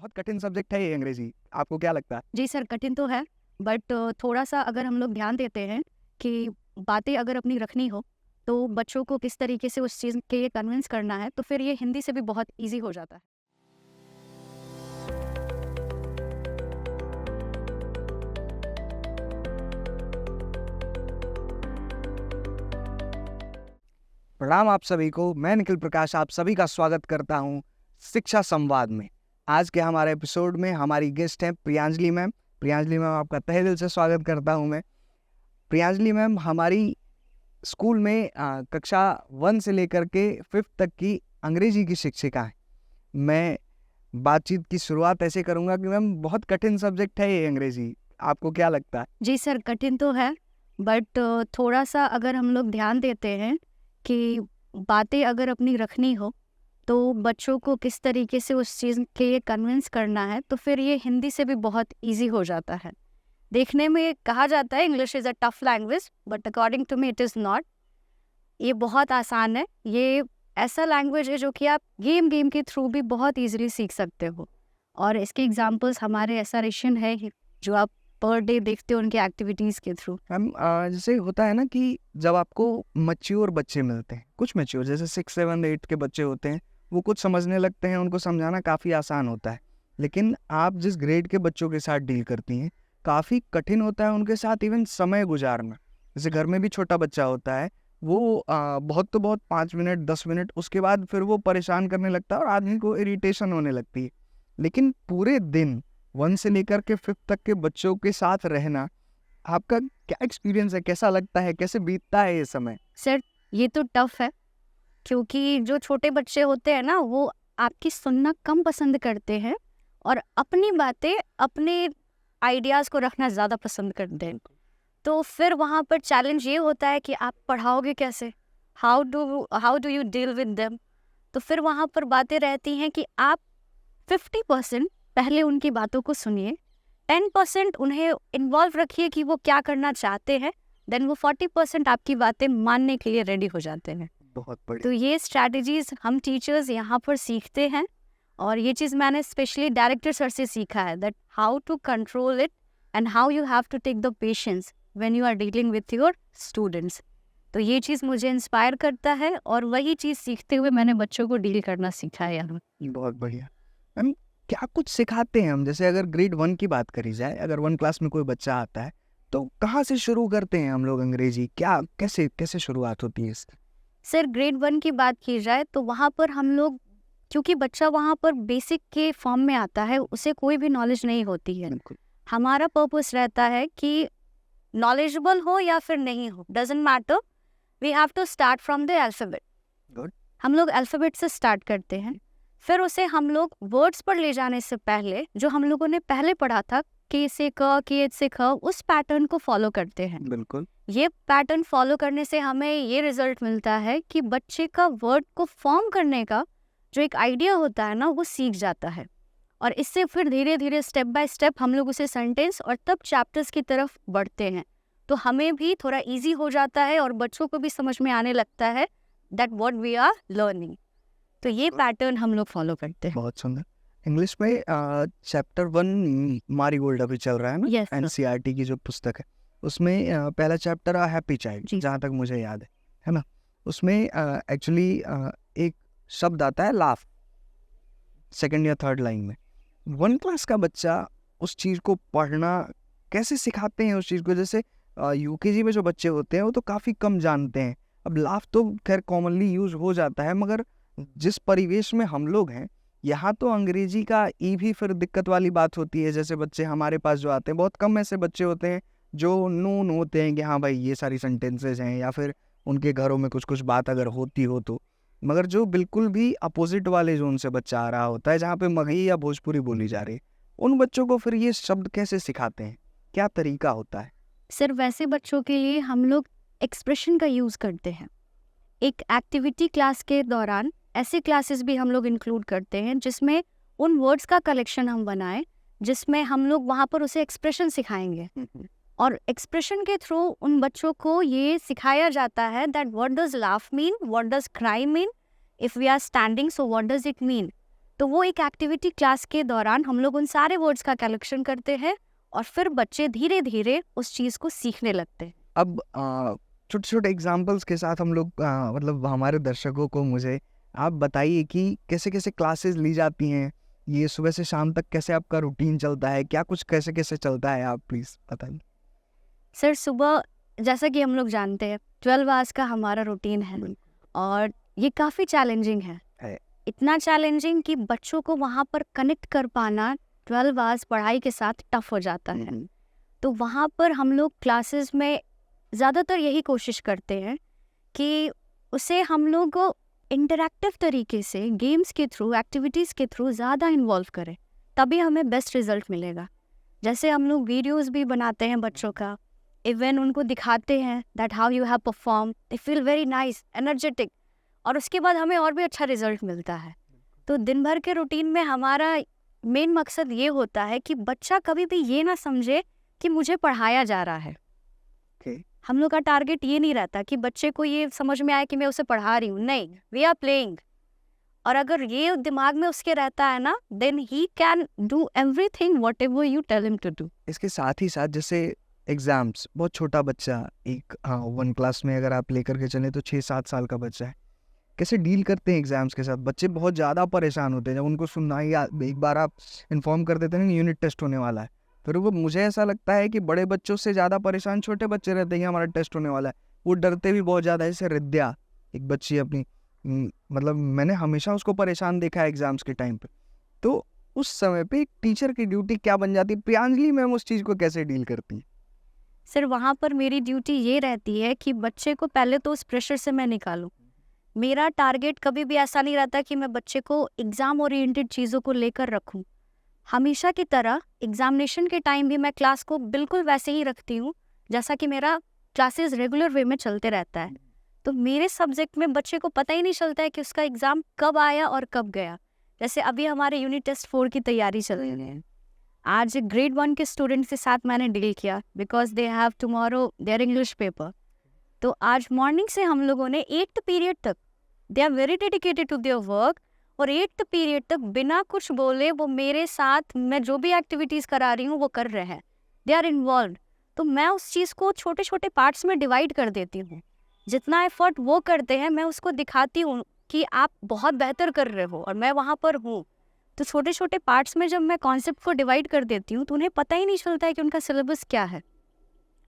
बहुत कठिन सब्जेक्ट है ये अंग्रेजी, आपको क्या लगता है? जी सर, कठिन तो है, बट थोड़ा-सा अगर हम लोग ध्यान देते हैं कि बातें अगर अपनी रखनी हो, तो बच्चों को किस तरीके से उस चीज़ के लिए कन्विंस करना है, तो फिर ये हिंदी से भी बहुत ईज़ी हो जाता है। प्रणाम आप सभी को, मैं निखिल प्रकाश आप सभी का स्वागत करता हूँ शिक्षा संवाद में। आज के हमारे एपिसोड में हमारी गेस्ट हैं प्रियांजलि मैम। प्रियांजलि मैम, आपका तहे दिल से स्वागत करता हूँ मैं। प्रियांजलि मैम हमारी स्कूल में कक्षा 1 से लेकर के 5th तक की अंग्रेजी की शिक्षिका हैं। मैं बातचीत की शुरुआत ऐसे करूँगा कि मैम बहुत कठिन सब्जेक्ट है ये अंग्रेजी, आपको क्या लगता है? जी सर, कठिन तो है, बट थोड़ा-सा अगर हम लोग ध्यान देते हैं कि बातें अगर अपनी रखनी हो, तो बच्चों को किस तरीके से उस चीज़ के लिए कन्विंस करना है, तो फिर ये हिंदी से भी बहुत ईज़ी हो जाता है। देखने में कहा जाता है English is a tough language, but according to me it is not. ये बहुत आसान है। ये ऐसा लैंग्वेज है जो कि आप गेम के थ्रू भी बहुत ईज़िली सीख सकते हो। और इसके एग्ज़ाम्पल्स हमारे ऐसा रेशन है ही, जो आप पर डे देखते हो उनकी एक्टिविटीज़ के थ्रू। मैम जैसे होता है ना कि जब आपको मैच्योर बच्चे मिलते हैं, कुछ मैच्योर जैसे 6, 7, 8 के बच्चे होते हैं, वो कुछ समझने लगते हैं, उनको समझाना काफ़ी आसान होता है। लेकिन आप जिस ग्रेड के बच्चों के साथ डील करती हैं, काफ़ी कठिन होता है उनके साथ इवन समय गुजारना। जैसे घर में भी छोटा बच्चा होता है, वो बहुत तो बहुत 5 मिनट 10 मिनट, उसके बाद फिर वो परेशान करने लगता है और आदमी को इरिटेशन होने लगती है। लेकिन पूरे दिन 1 से लेकर के 5th तक के बच्चों के साथ रहना, आपका क्या एक्सपीरियंस है? कैसा लगता है? कैसे बीतता है ये समय? सर, ये तो टफ है, क्योंकि जो छोटे बच्चे होते हैं ना, वो आपकी सुनना कम पसंद करते हैं और अपनी बातें, अपने आइडियाज़ को रखना ज़्यादा पसंद करते हैं। तो फिर वहाँ पर चैलेंज ये होता है कि आप पढ़ाओगे कैसे? How do you deal with them? तो फिर वहाँ पर बातें रहती हैं कि आप 50% पहले उनकी बातों को सुनिए, 10% उन्हें इन्वॉल्व रखिए कि वो क्या करना चाहते हैं, देन वो 40% आपकी बातें मानने के लिए रेडी हो जाते हैं। बहुत तो बढ़िया। ये स्ट्रैटेजीज हम टीचर्स यहाँ पर सीखते हैं, और ये चीज़ मैंने स्पेशली डायरेक्टर सर से सीखा है, that how to control it and how you have to take the patience when you are dealing with your students. तो ये चीज़ मुझे इंस्पायर करता है, और वही चीज़ सीखते हुए मैंने बच्चों को डील करना सीखा है यहाँ। बहुत बढ़िया। मैम क्या कुछ सिखाते हैं हम? जैसे अगर ग्रेड 1 की बात करी जाए, अगर 1 क्लास में कोई बच्चा आता है, तो कहाँ से शुरू करते हैं हम लोग अंग्रेजी? क्या कैसे कैसे शुरुआत होती है इसकी? सर, ग्रेड 1 की बात की जाए तो वहाँ पर हम लोग, क्योंकि बच्चा वहाँ पर बेसिक के फॉर्म में आता है, उसे कोई भी नॉलेज नहीं होती है। बिल्कुल। हमारा पर्पस रहता है कि नॉलेजेबल हो या फिर नहीं हो, doesn't matter, we have to start from the alphabet. Good. हम लोग अल्फाबेट से स्टार्ट करते हैं, फिर उसे हम लोग वर्ड्स पर ले जाने से पहले जो हम लोगों ने पहले पढ़ा था, के से क, के से ख, उस पैटर्न को फॉलो करते हैं। बिल्कुल। ये पैटर्न फॉलो करने से हमें ये रिजल्ट मिलता है कि बच्चे का वर्ड को फॉर्म करने का जो एक आइडिया होता है ना, वो सीख जाता है। और इससे फिर धीरे धीरे स्टेप बाय स्टेप हम लोग उसे सेंटेंस और तब चैप्टर्स की तरफ बढ़ते हैं, तो हमें भी थोड़ा इजी हो जाता है और बच्चों को भी समझ में आने लगता है that what we are learning. तो ये पैटर्न हम लोग फॉलो करते हैं। बहुत सुंदर। इंग्लिश में चैप्टर 1 मारीगोल्ड अभी चल रहा है ना, Yes, sir. एनसीईआरटी की जो पुस्तक है, उसमें पहला चैप्टर हैप्पी चाइल्ड, जी। जहाँ तक मुझे याद है ना? उसमें एक्चुअली एक शब्द आता है लाफ, सेकंड या थर्ड लाइन में। 1 क्लास का बच्चा उस चीज़ को पढ़ना कैसे सिखाते हैं उस चीज़ को? जैसे यूकेजी में जो बच्चे होते हैं वो तो काफ़ी कम जानते हैं। अब लाफ तो खैर कॉमनली यूज़ हो जाता है, मगर जिस परिवेश में हम लोग हैं, यहाँ तो अंग्रेजी का ई भी फिर दिक्कत वाली बात होती है। जैसे बच्चे हमारे पास जो आते हैं, बहुत कम ऐसे बच्चे होते हैं जो नोन होते हैं कि हाँ भाई ये सारी सेंटेंसेज हैं, या फिर उनके घरों में कुछ कुछ बात अगर होती हो तो। मगर जो बिल्कुल भी अपोजिट वाले जोन से बच्चा आ रहा होता है, जहाँ पे मगही या भोजपुरी बोली जा रही है, उन बच्चों को फिर ये शब्द कैसे सिखाते हैं? क्या तरीका होता है? सिर्फ वैसे बच्चों के लिए हम लोग एक्सप्रेशन का यूज़ करते हैं। एक एक्टिविटी क्लास के दौरान ऐसे क्लासेस भी हम लोग इंक्लूड करते हैं जिसमें उन वर्ड्स का कलेक्शन हम बनाएं, जिसमें हम लोग वहाँ पर उसे एक्सप्रेशन सिखाएंगे। और एक्सप्रेशन के थ्रू उन बच्चों को ये सिखाया जाता है that what does laugh mean, what does cry mean, if we are standing so what does it mean. तो वो एक एक्टिविटी क्लास के दौरान हम लोग उन सारे वर्ड्स का कलेक्शन करते हैं और फिर बच्चे धीरे धीरे उस चीज़ को सीखने लगते हैं। अब छोटे छोटे एग्जाम्पल्स के साथ हम लोग मतलब हमारे दर्शकों को मुझे आप बताइए कि कैसे कैसे क्लासेस ली जाती हैं, ये सुबह से शाम तक कैसे आपका रूटीन चलता है, क्या कुछ कैसे कैसे चलता है, आप प्लीज़ बताइए। सर सुबह जैसा कि हम लोग जानते हैं 12 आवर्स का हमारा रूटीन है और ये काफ़ी चैलेंजिंग है। इतना चैलेंजिंग कि बच्चों को वहाँ पर कनेक्ट कर पाना 12 आवर्स पढ़ाई के साथ टफ हो जाता है। तो वहाँ पर हम लोग क्लासेस में ज़्यादातर यही कोशिश करते हैं कि उसे हम लोग इंटरैक्टिव तरीके से गेम्स के थ्रू, एक्टिविटीज़ के थ्रू ज़्यादा इन्वॉल्व करें, तभी हमें बेस्ट रिजल्ट मिलेगा। जैसे हम लोग वीडियोस भी बनाते हैं बच्चों का, इवन उनको दिखाते हैं that how you have perform, they feel very nice, energetic, और उसके बाद हमें और भी अच्छा रिजल्ट मिलता है। तो दिन भर के रूटीन में हमारा मेन मकसद ये होता है कि बच्चा कभी भी ये ना समझे कि मुझे पढ़ाया जा रहा है। हम लोग का टारगेट ये नहीं रहता कि बच्चे को ये समझ में आए कि मैं उसे पढ़ा रही हूँ, नहीं, वी आर प्लेइंग। और अगर ये दिमाग में उसके रहता है ना, then he can do everything whatever you tell him to do. इसके साथ ही साथ जैसे एग्जाम्स, बहुत छोटा बच्चा, एक 1 क्लास में अगर आप लेकर के चलें तो 6-7 साल का बच्चा है, कैसे डील करते हैं एग्जाम्स के साथ? बच्चे बहुत ज़्यादा परेशान होते हैं जब उनको सुनना ही एक बार आप इन्फॉर्म कर देते हैं ना यूनिट टेस्ट होने वाला है, फिर वो मुझे ऐसा लगता है कि बड़े बच्चों से ज़्यादा परेशान छोटे बच्चे रहते हैं कि हमारा टेस्ट होने वाला है। वो डरते भी बहुत ज़्यादा है। जैसे रिद्या, एक बच्ची अपनी, मतलब मैंने हमेशा उसको परेशान देखा है एग्जाम्स के टाइम पे। तो उस समय पे एक टीचर की ड्यूटी क्या बन जाती है? प्रियांजलि मैम उस चीज़ को कैसे डील करती हैं? सर वहाँ पर मेरी ड्यूटी ये रहती है कि बच्चे को पहले तो उस प्रेशर से मैं निकालूं। मेरा टारगेट कभी भी ऐसा नहीं रहता कि मैं बच्चे को एग्ज़ाम ओरिएंटेड चीज़ों को लेकर रखूं। हमेशा की तरह एग्जामिनेशन के टाइम भी मैं क्लास को बिल्कुल वैसे ही रखती हूँ जैसा कि मेरा क्लासेस रेगुलर वे में चलते रहता है। तो मेरे सब्जेक्ट में बच्चे को पता ही नहीं चलता है कि उसका एग्ज़ाम कब आया और कब गया। जैसे अभी हमारे यूनिट टेस्ट 4 की तैयारी चल रही है। आज ग्रेड 1 के स्टूडेंट्स के साथ मैंने डील किया because they have tomorrow their English paper. तो आज मॉर्निंग से हम लोगों ने 8th पीरियड तक, they are very dedicated to their work, और 8th पीरियड तक बिना कुछ बोले वो मेरे साथ, मैं जो भी एक्टिविटीज़ करा रही हूँ वो कर रहे हैं, दे आर इन्वॉल्व। तो मैं उस चीज़ को छोटे छोटे पार्ट्स में डिवाइड कर देती हूँ। जितना एफर्ट वो करते हैं मैं उसको दिखाती हूँ कि आप बहुत बेहतर कर रहे हो और मैं वहाँ पर हूँ। तो छोटे छोटे पार्ट्स में जब मैं कॉन्सेप्ट को डिवाइड कर देती हूँ तो उन्हें पता ही नहीं चलता है कि उनका सिलेबस क्या है,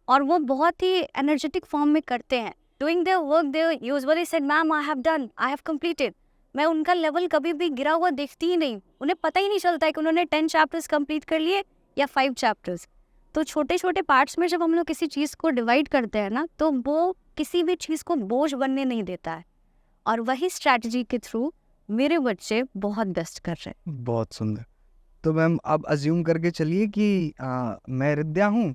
और वो बहुत ही एनर्जेटिक फॉर्म में करते हैं। Doing their work they usually said ma'am I have done, I have completed. मैं उनका लेवल कभी भी गिरा हुआ देखती ही नहीं। उन्हें पता ही नहीं चलता है कि उन्होंने 10 चैप्टर्स कंप्लीट कर लिए या 5 चैप्टर्स। तो छोटे छोटे पार्ट्स में जब हम लोग किसी चीज़ को डिवाइड करते हैं ना, तो वो किसी भी चीज़ को बोझ बनने नहीं देता है, और वही स्ट्रैटेजी के थ्रू मेरे बच्चे बहुत बेस्ट कर रहे हैं। बहुत सुंदर। तो मैम अब अज्यूम करके चलिए कि मैं रिद्या हूँ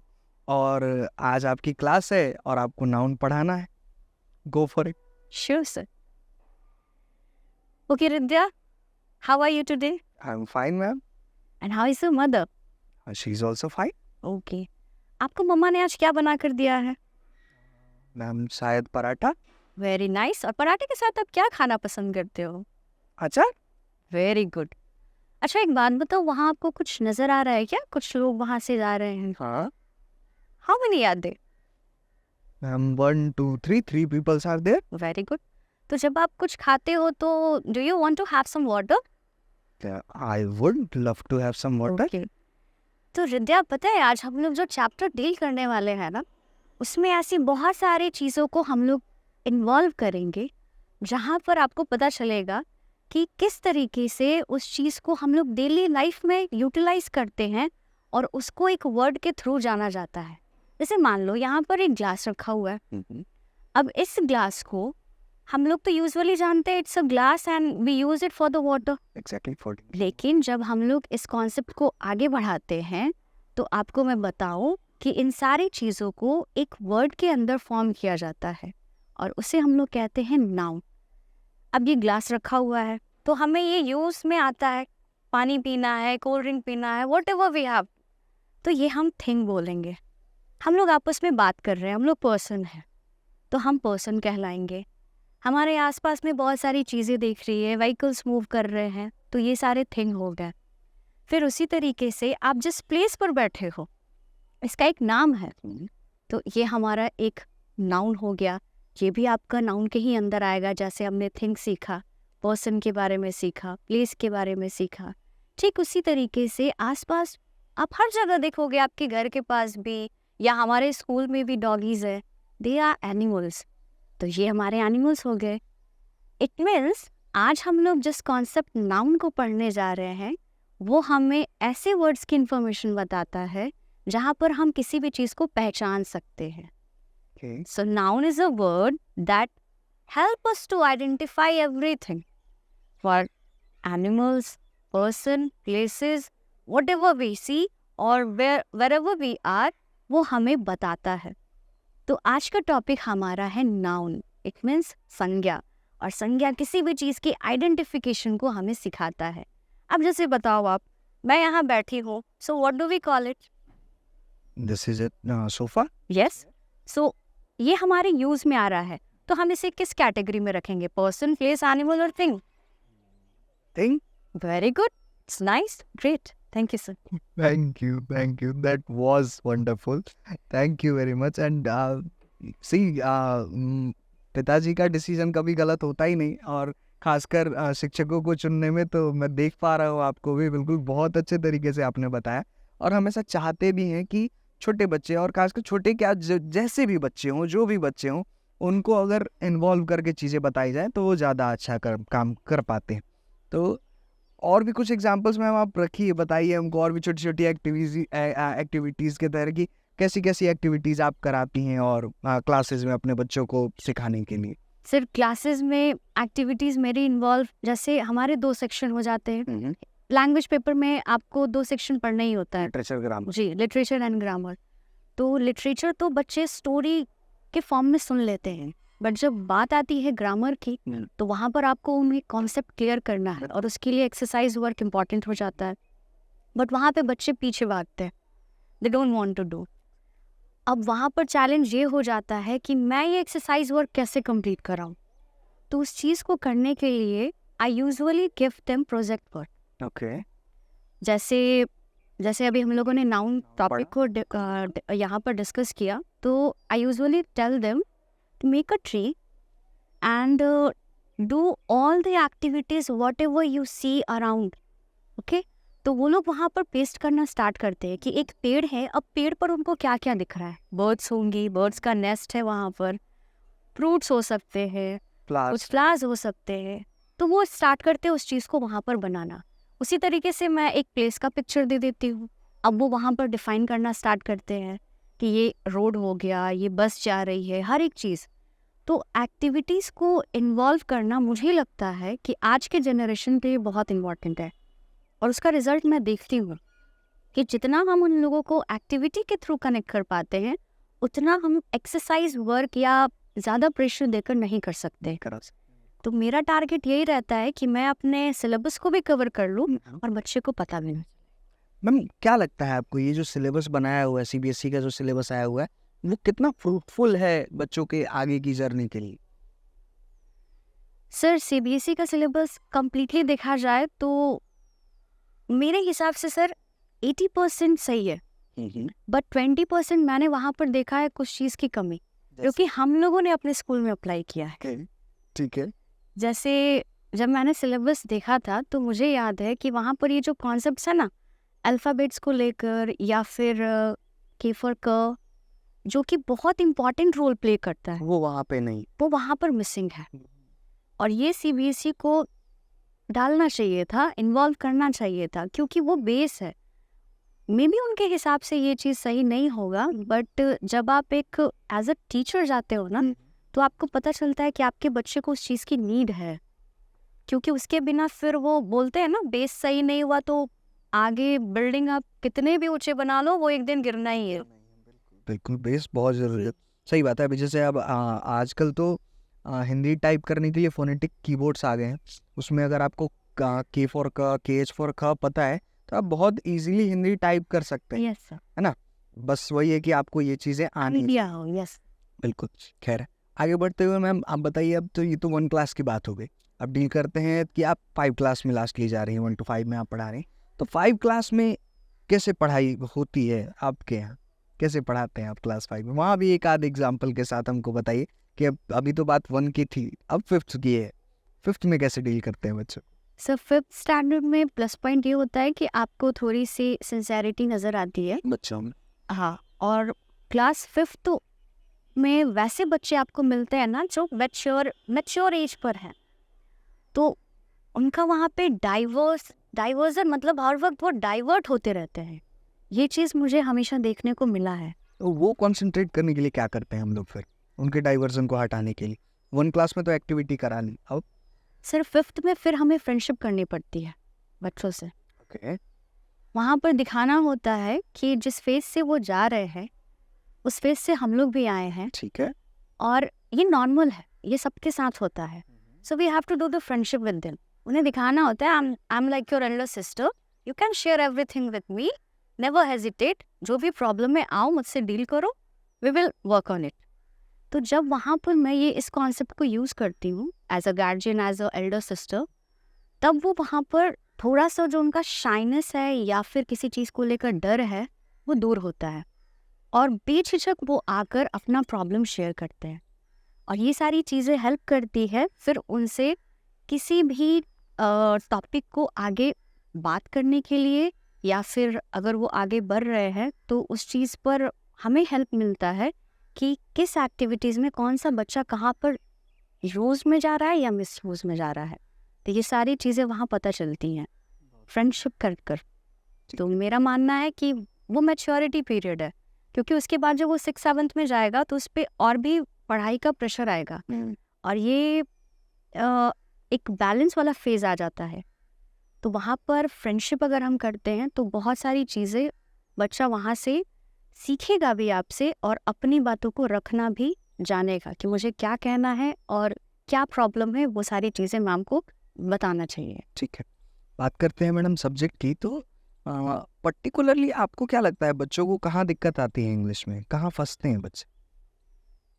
और आज आपकी क्लास है और आपको नाउन पढ़ाना है। Go for it. Sure sir. Okay Ridya, how are you today I am fine ma'am. And how is your mother? She is also fine. Okay, आपको मम्मा ने आज क्या बना कर दिया है? मैम शायद पराठा। Very nice. और पराठे के साथ आप क्या खाना पसंद करते हो? अच्छा, वेरी गुड। अच्छा एक बात बताओ, वहाँ आपको कुछ नजर आ रहा है क्या? कुछ लोग वहाँ से जा रहे हैं। हाँ how many are they? Ma'am 1 2 3 3 peoples are there. Very good. तो जब आप कुछ खाते हो तो do you want to have some water? I would love to have some water. Okay. तो रिद्या पता है आज हम लोग जो चैप्टर डील करने वाले हैं ना, उसमें ऐसी बहुत सारी चीज़ों को हम लोग इन्वॉल्व करेंगे जहाँ पर आपको पता चलेगा कि किस तरीके से उस चीज़ को हम लोग डेली लाइफ में यूटिलाइज करते हैं और उसको एक वर्ड के थ्रू जाना जाता है। जैसे मान लो यहाँ पर एक ग्लास रखा हुआ है। अब इस ग्लास को हम लोग तो यूजुअली जानते हैं it's a glass and we use it for the water. Exactly for. लेकिन जब हम लोग इस कॉन्सेप्ट को आगे बढ़ाते हैं तो आपको मैं बताऊं कि इन सारी चीज़ों को एक वर्ड के अंदर फॉर्म किया जाता है और उसे हम लोग कहते हैं नाउन। अब ये ग्लास रखा हुआ है तो हमें ये यूज में आता है, पानी पीना है, कोल्ड ड्रिंक पीना है, वॉट एवर वी हैव, तो ये हम थिंग बोलेंगे। हम लोग आपस में बात कर रहे हैं, हम लोग पर्सन हैं तो हम पर्सन कहलाएंगे। हमारे आसपास में बहुत सारी चीज़ें दिख रही है, व्हीकल्स मूव कर रहे हैं तो ये सारे थिंग हो गए। फिर उसी तरीके से आप जिस प्लेस पर बैठे हो इसका एक नाम है, तो ये हमारा एक नाउन हो गया। ये भी आपका नाउन के ही अंदर आएगा। जैसे हमने थिंग सीखा, पर्सन के बारे में सीखा, प्लेस के बारे में सीखा, ठीक उसी तरीके से आसपास आप हर जगह देखोगे, आपके घर के पास भी या हमारे स्कूल में भी डॉगीज है, दे आर एनिमल्स। तो ये हमारे एनिमल्स हो गए। इट मीन्स आज हम लोग जिस कॉन्सेप्ट नाउन को पढ़ने जा रहे हैं वो हमें ऐसे वर्ड्स की इंफॉर्मेशन बताता है जहाँ पर हम किसी भी चीज़ को पहचान सकते हैं। Okay. So noun is a word that help us to identify everything. For animals, person, places, whatever we see or wherever we are, वो हमें बताता है। तो आज का टॉपिक हमारा है नाउन। इट मीन्स संज्ञा, और संज्ञा किसी भी चीज़ की आइडेंटिफिकेशन को हमें सिखाता है। अब जैसे बताओ आप, मैं यहाँ बैठी हूँ, so what do we call it? This is it. Sofa. Yes. So ये हमारे यूज में आ रहा है, तो हम इसे किस कैटेगरी में रखेंगे? पर्सन, प्लेस, एनिमल और thing? Thing. Very good, it's nice, great, thank you sir. Thank you, thank you. That was wonderful. Thank you very much. And see, पिताजी का डिसीजन कभी गलत होता ही नहीं, और खासकर शिक्षकों को चुनने में तो मैं देख पा रहा हूँ आपको भी बिल्कुल बहुत अच्छे तरीके से आपने बताया। और हम ऐसा चाहते भी हैं कि छोटे बच्चे, और खासकर छोटे क्या जैसे भी बच्चे हों, जो भी बच्चे हों, उनको अगर इन्वॉल्व करके चीज़ें बताई जाए तो वो ज़्यादा अच्छा काम कर पाते हैं। तो और भी कुछ एग्जांपल्स मैम आप रखिए, बताइए हमको और भी छोटी छोटी एक्टिविटीज़ के तरह की कैसी कैसी एक्टिविटीज़ आप कराती हैं और क्लासेस में अपने बच्चों को सिखाने के लिए। सर क्लासेस में एक्टिविटीज़ मेरी इन्वॉल्व, जैसे हमारे 2 सेक्शन हो जाते हैं। लैंग्वेज पेपर में आपको 2 सेक्शन पढ़ना ही होता है। Literature, grammar. जी, लिटरेचर एंड ग्रामर। तो लिटरेचर तो बच्चे स्टोरी के फॉर्म में सुन लेते हैं, बट जब बात आती है ग्रामर की तो वहाँ पर आपको उन्हें कॉन्सेप्ट क्लियर करना है, और उसके लिए एक्सरसाइज वर्क इम्पॉर्टेंट हो जाता है। बट वहाँ पे बच्चे पीछे भागते हैं, they don't want to do. अब वहाँ पर चैलेंज ये हो जाता है कि मैं ये एक्सरसाइज वर्क कैसे कंप्लीट कराऊँ। तो उस चीज़ को करने के लिए I usually give them project work. Okay. जैसे अभी हम लोगों ने नाउन टॉपिक को यहाँ पर डिस्कस किया, तो I usually tell them to make a tree and do all the activities whatever you see around. Okay, तो वो लोग वहाँ पर पेस्ट करना स्टार्ट करते हैं कि एक पेड़ है, अब पेड़ पर उनको क्या क्या दिख रहा है। बर्ड्स होंगी, बर्ड्स का नेस्ट है वहाँ पर, फ्रूट्स हो सकते हैं, कुछ फ्लावर्स हो सकते हैं। तो वो स्टार्ट करते हैं उस चीज़ को वहाँ पर बनाना। उसी तरीके से मैं एक प्लेस का पिक्चर दे देती हूँ, अब वो वहाँ पर डिफाइन करना स्टार्ट करते हैं कि ये रोड हो गया, ये बस जा रही है, हर एक चीज़। तो एक्टिविटीज़ को इन्वॉल्व करना मुझे लगता है कि आज के जनरेशन के लिए बहुत इम्पॉर्टेंट है, और उसका रिजल्ट मैं देखती हूँ कि जितना हम उन लोगों को एक्टिविटी के थ्रू कनेक्ट कर पाते हैं, उतना हम एक्सरसाइज वर्क या ज़्यादा प्रेशर देकर नहीं कर सकते। तो मेरा टारगेट यही रहता है कि मैं अपने सिलेबस को भी कवर कर लूँ और बच्चे को पता भी नहीं। मैम क्या लगता है आपको, ये जो सिलेबस बनाया हुआ है, सीबीएसई का जो सिलेबस आया हुआ है, वो कितना फ्रूटफुल है बच्चों के आगे की जर्नी के लिए? सर सीबीएसई का सिलेबस कम्प्लीटली देखा जाए तो मेरे हिसाब से सर 80% सही है, बट 20% मैंने वहाँ पर देखा है कुछ चीज़ की कमी, क्योंकि हम लोगों ने अपने स्कूल में अप्लाई किया है। ठीक है। जैसे जब मैंने सिलेबस देखा था तो मुझे याद है कि वहाँ पर ये जो कॉन्सेप्ट्स है ना, अल्फ़ाबेट्स को लेकर या फिर के फॉर क, जो कि बहुत इम्पॉर्टेंट रोल प्ले करता है, वो वहाँ पे नहीं, वो वहाँ पर मिसिंग है। और ये सीबीएसई को डालना चाहिए था, इन्वॉल्व करना चाहिए था, क्योंकि वो बेस है। मे बी उनके हिसाब से ये चीज़ सही नहीं होगा, बट जब आप एक एज अ टीचर जाते हो ना, तो आपको पता चलता है कि आपके बच्चे को उस चीज़ की नीड है, क्योंकि उसके बिना फिर वो बोलते हैं ना, बेस सही नहीं हुआ तो आगे बिल्डिंग आप कितने भी ऊंचे बना लो, वो एक दिन गिरना ही है। बिल्कुल, बेस बहुत ज़रूरी है। सही बात है। अभी जैसे अब आजकल तो हिंदी टाइप करने के लिए फोनेटिक कीबोर्ड्स आ गए हैं, उसमें अगर आपको के फॉर क, के एच फॉर ख पता है तो आप बहुत इजीली हिंदी टाइप कर सकते हैं। यस सर, है ना? बस वही है कि आपको ये चीज़ें आनी आइडिया हो। यस, बिल्कुल। खैर आगे बढ़ते हुए मैम आप बताइए, अब तो ये तो 1 क्लास की बात हो गई, अब डील करते हैं कि आप 5 क्लास में लास्टली जा रही हैं, 1 to 5 में आप पढ़ा रहे हैं, तो 5 क्लास में कैसे पढ़ाई होती है आपके यहाँ? कैसे पढ़ाते हैं आप क्लास 5 में? वहाँ भी एक आध एग्जाम्पल के साथ हमको बताइए कि अभी तो बात 1 की थी, अब 5th की है, 5th में कैसे डील करते हैं बच्चों? सर 5th स्टैंडर्ड में प्लस पॉइंट ये होता है कि आपको थोड़ी सी सिंसेरिटी नज़र आती है। बच्चों में हाँ, और क्लास 5th में वैसे बच्चे आपको मिलते हैं ना जो मैच्योर एज पर हैं, तो उनका वहाँ पे डाइवर्जन मतलब हर वक्त वो डाइवर्ट होते रहते हैं। ये चीज़ मुझे हमेशा देखने को मिला है। तो वो कंसंट्रेट करने के लिए क्या करते हैं हम लोग फिर, उनके डाइवर्जन को हटाने के लिए? 1 क्लास में तो एक्टिविटी करा ली, अब सर 5th में फिर हमें फ्रेंडशिप करनी पड़ती है बच्चों से। ओके, वहाँ पर दिखाना होता है कि जिस फेज से वो जा रहे हैं उस फेज से हम लोग भी आए हैं, ठीक है, और ये नॉर्मल है, ये सबके साथ होता है। So we have to do the friendship with them. उन्हें दिखाना होता है I am like your elder sister, you can share everything with me, never hesitate, जो भी प्रॉब्लम में आओ मुझसे डील करो, we will work on it. तो जब वहाँ पर मैं ये इस कॉन्सेप्ट को यूज़ करती हूँ as a guardian, as a elder sister, तब वो वहाँ पर थोड़ा सा जो उनका शाइनेस है या फिर किसी चीज़ को लेकर डर है वो दूर होता है, और बेझिझक वो आकर अपना प्रॉब्लम शेयर करते हैं। और ये सारी चीज़ें हेल्प करती है फिर उनसे किसी भी टॉपिक को आगे बात करने के लिए, या फिर अगर वो आगे बढ़ रहे हैं तो उस चीज़ पर हमें हेल्प मिलता है कि किस एक्टिविटीज़ में कौन सा बच्चा कहाँ पर यूज़ में जा रहा है या मिस यूज़ में जा रहा है। तो ये सारी चीज़ें वहाँ पता चलती हैं फ्रेंडशिप कर कर। तो मेरा मानना है कि वो मैच्योरिटी पीरियड है, क्योंकि उसके बाद जब वो 6th-7th में जाएगा तो उस पर और भी पढ़ाई का प्रेशर आएगा, और ये एक बैलेंस वाला फेज आ जाता है। तो वहाँ पर फ्रेंडशिप अगर हम करते हैं तो बहुत सारी चीज़ें बच्चा वहाँ से सीखेगा भी आपसे, और अपनी बातों को रखना भी जानेगा कि मुझे क्या कहना है और क्या प्रॉब्लम है, वो सारी चीज़ें मैम को बताना चाहिए। ठीक है। बात करते हैं मैडम सब्जेक्ट की, तो पर्टिकुलरली आपको क्या लगता है बच्चों को कहाँ दिक्कत आती है इंग्लिश में, कहाँ फंसते हैं बच्चे?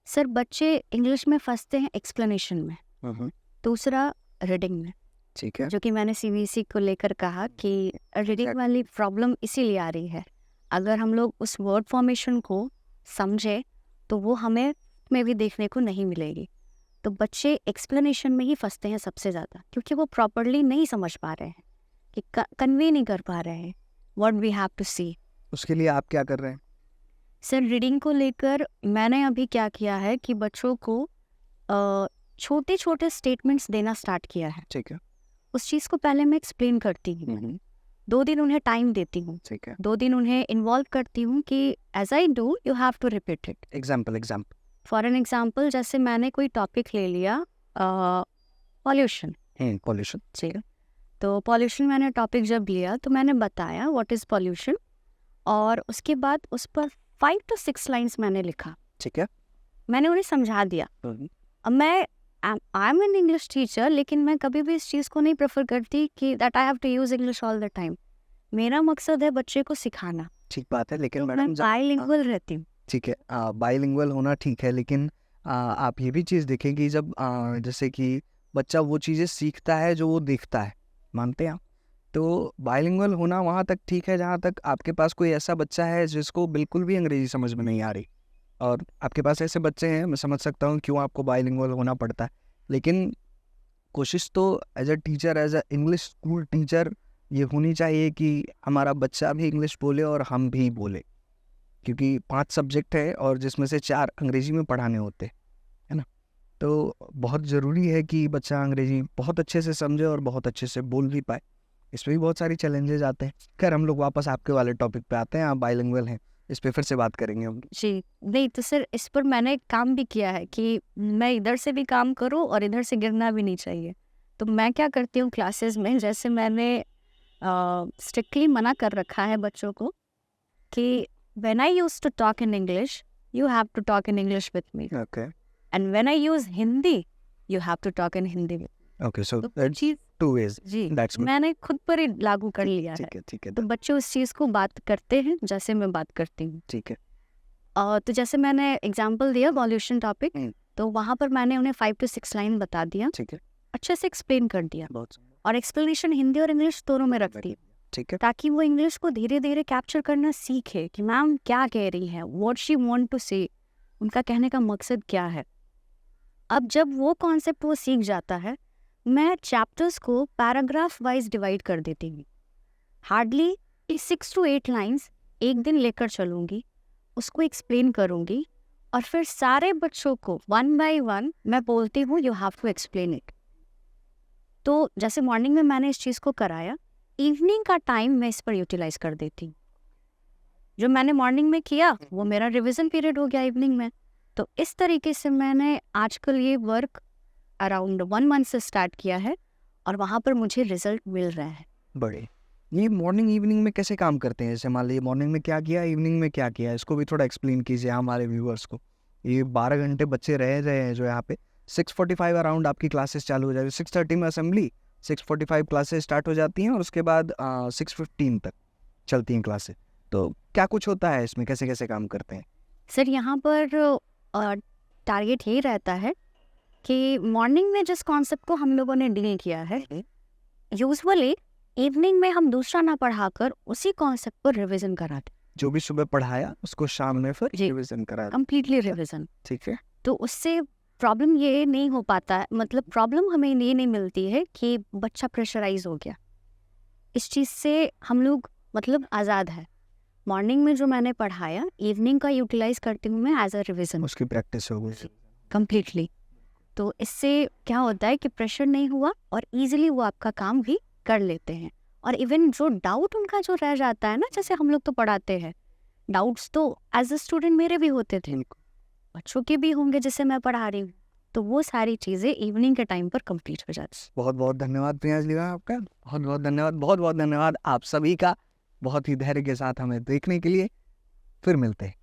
सर बच्चे इंग्लिश में फंसते हैं एक्सप्लेनेशन में, दूसरा रीडिंग में, ठीक है, जो कि मैंने सीबीएसई को लेकर कहा कि रीडिंग वाली प्रॉब्लम इसीलिए आ रही है। अगर हम लोग उस वर्ड फॉर्मेशन को समझे तो वो हमें में भी देखने को नहीं मिलेगी। तो बच्चे एक्सप्लेनेशन में ही फंसते हैं सबसे ज़्यादा, क्योंकि वो प्रॉपरली नहीं समझ पा रहे हैं, कि कन्वे नहीं कर पा रहे हैं व्हाट वी हैव टू सी। उसके लिए आप क्या कर रहे हैं? सर रीडिंग को लेकर मैंने अभी क्या किया है कि बच्चों को छोटे छोटे स्टेटमेंट्स देना स्टार्ट किया है। ठीक है, उस चीज़ को पहले मैं एक्सप्लेन करती हूँ, 2 दिन उन्हें टाइम देती हूँ, ठीक है, 2 दिन उन्हें इन्वॉल्व करती हूँ कि as I do you have to repeat it. Example for an example, जैसे मैंने कोई टॉपिक ले लिया पॉल्यूशन, पॉल्यूशन, ठीक है, तो पॉल्यूशन मैंने टॉपिक जब लिया तो मैंने बताया व्हाट इज़ पॉल्यूशन, और उसके बाद उस पर 5 to 6 लाइन्स मैंने लिखा, ठीक है, मैंने उन्हें समझा दिया। अब मैं I am an English teacher, लेकिन मैं कभी भी इस चीज़ को नहीं प्रेफर करती कि that I have to use English all the time. मेरा मकसद है बच्चे को सिखाना, ठीक बात है, लेकिन तो मैडम मैं बाइलिंगुअल रहती हूँ। ठीक है, बाइलिंगुअल होना ठीक है, लेकिन आप ये भी चीज़ देखेंगी जब जैसे कि बच्चा वो चीज़ें सीखता है जो वो देखता है, मानते हैं आप? तो बाइलिंगुअल होना वहाँ तक ठीक है जहाँ तक आपके पास कोई ऐसा बच्चा है जिसको बिल्कुल भी अंग्रेज़ी समझ में नहीं आ रही, और आपके पास ऐसे बच्चे हैं, मैं समझ सकता हूँ क्यों आपको बाइलिंगुअल होना पड़ता है, लेकिन कोशिश तो as a teacher, as a English school teacher ये होनी चाहिए कि हमारा बच्चा भी इंग्लिश बोले और हम भी बोले, क्योंकि 5 सब्जेक्ट है और जिसमें से 4 अंग्रेजी में पढ़ाने होते है ना, तो बहुत ज़रूरी है कि बच्चा अंग्रेजी बहुत अच्छे से समझे और बहुत अच्छे से बोल भी पाए। इसमें भी बहुत सारी चैलेंजेस आते हैं। खैर हम लोग वापस आपके वाले टॉपिक पे आते हैं, आप बाइलिंगुअल हैं, इस पे फिर से बात करेंगे हम। जी, नहीं तो सर इस पर मैंने काम भी किया है कि मैं इधर से भी काम करूं और इधर से गिरना भी नहीं चाहिए। तो मैं क्या करती हूँ क्लासेस में, जैसे मैंने स्ट्रिक्टली मना कर रखा है बच्चों को कि when I use to talk in English you have to talk in English with me, okay, and when I use Hindi you have to talk in Hindi with. Okay, so तो दैट्स चीज 2 वेज, जी दैट्स गुड। मैंने खुद पर ही लागू कर लिया है। ठीक है, ठीक है, तो बच्चे उस चीज़ को बात करते हैं जैसे मैं बात करती हूँ। ठीक है, तो जैसे मैंने एग्जांपल दिया पॉल्यूशन टॉपिक, तो वहाँ पर मैंने उन्हें 5 to 6 लाइन बता दिया। ठीक है, अच्छे से एक्सप्लेन कर दिया, बहुत सुंदर, और एक्सप्लेनेशन हिंदी और इंग्लिश दोनों में रख दी, ठीक है। ताकि वो इंग्लिश को धीरे धीरे कैप्चर करना सीखे कि मैम क्या कह रही है, व्हाट शी वांट टू से, उनका कहने का मकसद क्या है। अब जब वो कॉन्सेप्ट वो सीख जाता है, मैं चैप्टर्स को पैराग्राफ वाइज डिवाइड कर देती हूँ। हार्डली 6 to 8 लाइंस एक दिन लेकर चलूँगी, उसको एक्सप्लेन करूँगी, और फिर सारे बच्चों को 1 by 1 मैं बोलती हूँ you have to explain it. तो जैसे मॉर्निंग में मैंने इस चीज़ को कराया, इवनिंग का टाइम मैं इस पर यूटिलाइज कर देती हूँ। जो मैंने मॉर्निंग में किया वो मेरा रिवीजन पीरियड हो गया इवनिंग में। तो इस तरीके से मैंने आजकल ये वर्क अराउंड 1 मंथ से स्टार्ट किया है, और वहाँ पर मुझे रिजल्ट मिल रहा है। बड़े ये मॉर्निंग इवनिंग में कैसे काम करते हैं? जैसे मान लीजिए मॉर्निंग में क्या किया, इवनिंग में क्या किया, इसको भी थोड़ा एक्सप्लेन कीजिए हमारे व्यूअर्स को। ये 12 घंटे बच्चे रह रहे हैं जो यहाँ पे 6:45 अराउंड आपकी क्लासेस चालू हो जाएगी, 6:30 में असेंबली, 6:45 क्लासेस स्टार्ट हो जाती हैं और उसके बाद 6:15 तक चलती हैं क्लासेस। तो क्या कुछ होता है इसमें, कैसे कैसे काम करते हैं? सर यहाँ पर टारगेट ये रहता है कि मॉर्निंग में जिस कॉन्सेप्ट को हम लोगों ने डील किया है, यूजुअली इवनिंग में हम दूसरा ना पढ़ाकर उसी कॉन्सेप्ट पर रिवीजन कराते, जो भी सुबह पढ़ाया उसको शाम में फिर जी। रिविजन करा, कंप्लीटली रिवीजन। ठीक है। तो उससे प्रॉब्लम ये नहीं हो पाता है, मतलब प्रॉब्लम हमें ये नहीं मिलती है कि बच्चा प्रेशराइज हो गया। इस चीज़ से हम लोग मतलब आज़ाद है। मॉर्निंग में जो मैंने पढ़ाया, इवनिंग का यूटिलाइज करती हूँ मैं एज अ रिवीजन उसकी प्रैक्टिस हो गई। कम्प्लीटली। तो इससे क्या होता है कि प्रेशर नहीं हुआ, और इजीली वो आपका काम भी कर लेते हैं। और इवन जो डाउट उनका जो रह जाता है ना, जैसे हम लोग तो पढ़ाते हैं, डाउट्स तो एज अ स्टूडेंट मेरे भी होते थे, बच्चों के भी होंगे जिसे मैं पढ़ा रही हूँ, तो वो सारी चीज़ें इवनिंग के टाइम पर कंप्लीट हो जाती हैं। बहुत बहुत धन्यवाद प्रियांजलि मैम आपका, बहुत बहुत धन्यवाद, बहुत बहुत धन्यवाद आप सभी का, बहुत ही धैर्य के साथ हमें देखने के लिए। फिर मिलते हैं।